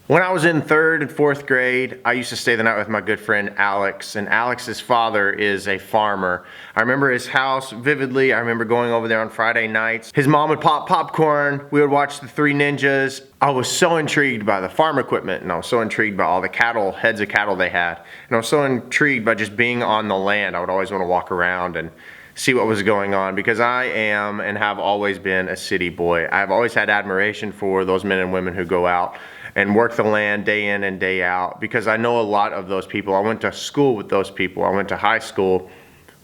When I was in 3rd and 4th grade, I used to stay the night with my good friend Alex, and Alex's father is a farmer. I remember his house vividly. I remember going over there on Friday nights. His mom would pop popcorn. We would watch the Three Ninjas. I was so intrigued by the farm equipment, and I was so intrigued by all the cattle, heads of cattle they had. And I was so intrigued by just being on the land. I would always want to walk around and see what was going on, because I am and have always been a city boy. I've always had admiration for those men and women who go out and work the land day in and day out, because I know a lot of those people. I went to school with those people. I went to high school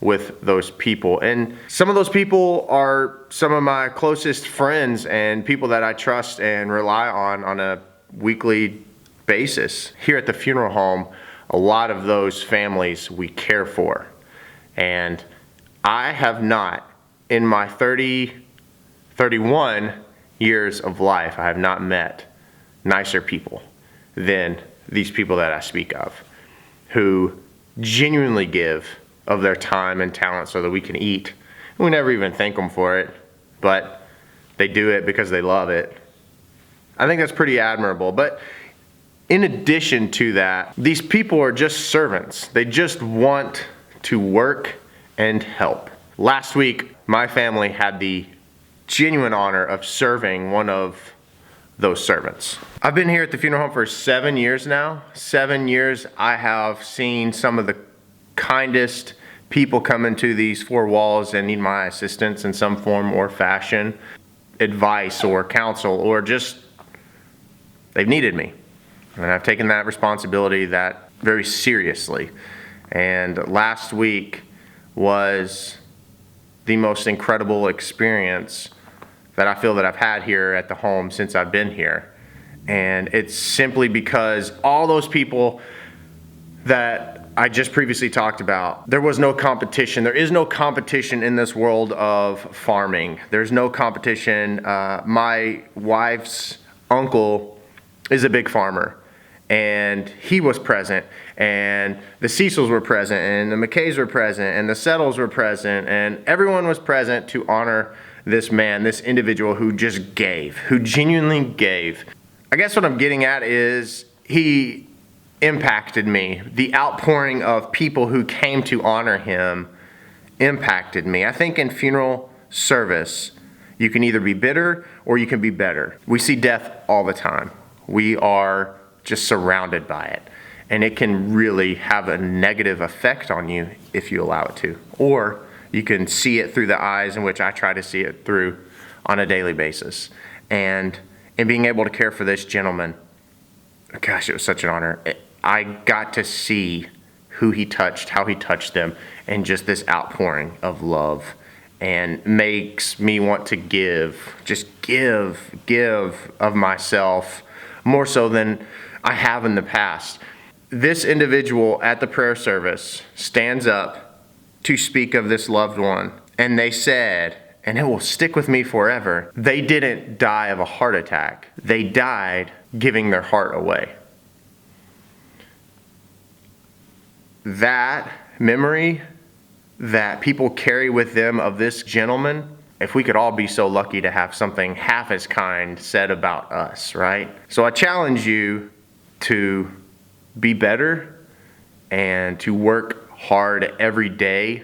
with those people. And some of those people are some of my closest friends and people that I trust and rely on a weekly basis. Here at the funeral home, a lot of those families we care for. And I have not, in my 31 years of life, I have not met nicer people than these people that I speak of, who genuinely give of their time and talent so that we can eat. We never even thank them for it, but they do it because they love it. I think that's pretty admirable. But in addition to that, these people are just servants. They just want to work and help. Last week, my family had the genuine honor of serving one of those servants. I've been here at the funeral home for 7 years now. 7 years. I have seen some of the kindest people come into these four walls and need my assistance in some form or fashion, advice or counsel, or just they've needed me. And I've taken that responsibility that very seriously. And last week was the most incredible experience that I feel that I've had here at the home since I've been here. And it's simply because all those people that I just previously talked about, there was no competition. There is no competition in this world of farming. There's no competition. My wife's uncle is a big farmer, and he was present, and the Cecils were present, and the McKays were present, and the Settles were present, and everyone was present to honor this man, this individual who just gave, who genuinely gave. I guess what I'm getting at is he impacted me. The outpouring of people who came to honor him impacted me. I think in funeral service, you can either be bitter or you can be better. We see death all the time. We are just surrounded by it. And it can really have a negative effect on you if you allow it to. Or you can see it through the eyes in which I try to see it through on a daily basis. And in being able to care for this gentleman, gosh, it was such an honor. I got to see who he touched, how he touched them, and just this outpouring of love. And makes me want to give, just give of myself more so than I have in the past. This individual at the prayer service stands up to speak of this loved one, and they said, and it will stick with me forever, they didn't die of a heart attack. They died giving their heart away. That memory that people carry with them of this gentleman, if we could all be so lucky to have something half as kind said about us, right? So I challenge you to be better and to work hard every day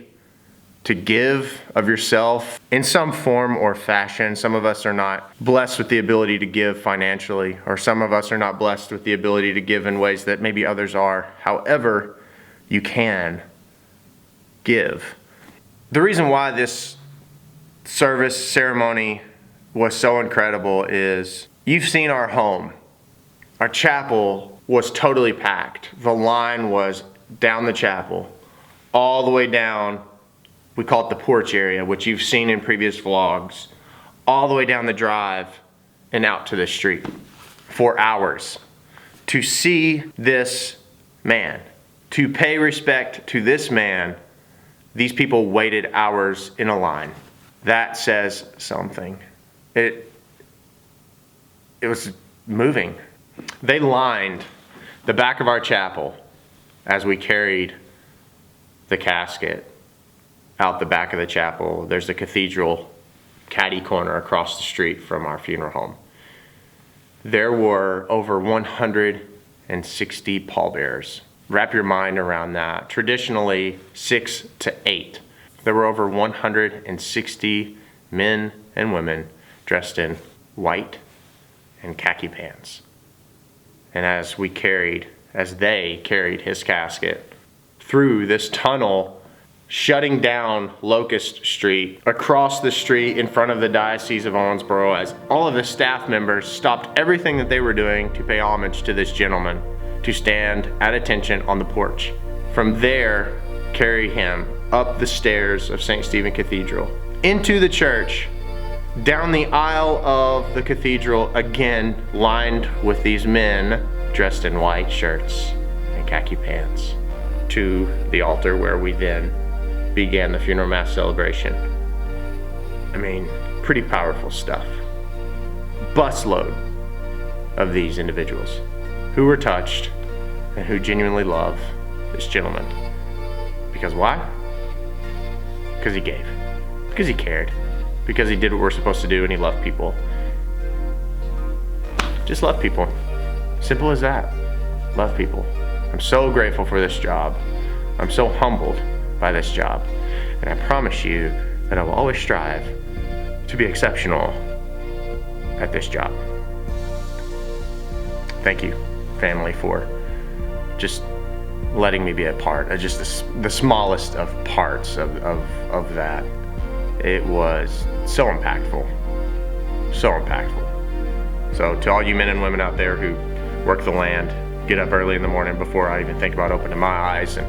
to give of yourself in some form or fashion. Some of us are not blessed with the ability to give financially, or some of us are not blessed with the ability to give in ways that maybe others are. However, you can give. The reason why this service ceremony was so incredible is you've seen our home. Our chapel was totally packed. The line was down the chapel, all the way down, we call it the porch area, which you've seen in previous vlogs, all the way down the drive and out to the street for hours to see this man, to pay respect to this man. These people waited hours in a line. That says something. It was moving. They lined the back of our chapel as we carried the casket out the back of the chapel. There's a cathedral caddy corner across the street from our funeral home. there were over 160 pallbearers. Wrap your mind around that. Traditionally, 6 to 8. There were over 160 men and women dressed in white and khaki pants. And as they carried his casket through this tunnel, shutting down Locust Street, across the street in front of the Diocese of Owensboro, as all of the staff members stopped everything that they were doing to pay homage to this gentleman, to stand at attention on the porch. From there, carry him up the stairs of St. Stephen Cathedral, into the church, down the aisle of the cathedral, again lined with these men dressed in white shirts and khaki pants, to the altar where we then began the funeral mass celebration. I mean, pretty powerful stuff. Busload of these individuals who were touched and who genuinely love this gentleman. Because why? Because he gave. Because he cared. Because he did what we're supposed to do and he loved people. Just love people. Simple as that. Love people. I'm so grateful for this job. I'm so humbled by this job. And I promise you that I will always strive to be exceptional at this job. Thank you, family, for just letting me be a part of just the smallest of parts of that. It was so impactful. So impactful. So to all you men and women out there who work the land, get up early in the morning before I even think about opening my eyes and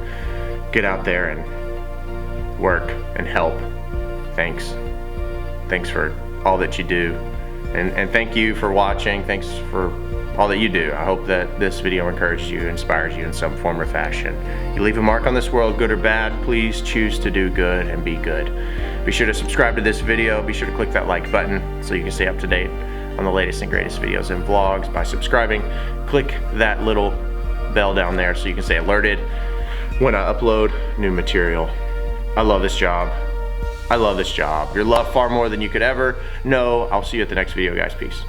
get out there and work and help. Thanks. Thanks for all that you do. And thank you for watching. Thanks for all that you do. I hope that this video encourages you, inspires you in some form or fashion. You leave a mark on this world, good or bad, please choose to do good and be good. Be sure to subscribe to this video. Be sure to click that like button so you can stay up to date on the latest and greatest videos and vlogs by subscribing. Click that little bell down there so you can stay alerted when I upload new material. I love this job. I love this job. You're loved far more than you could ever know. I'll see you at the next video, guys. Peace.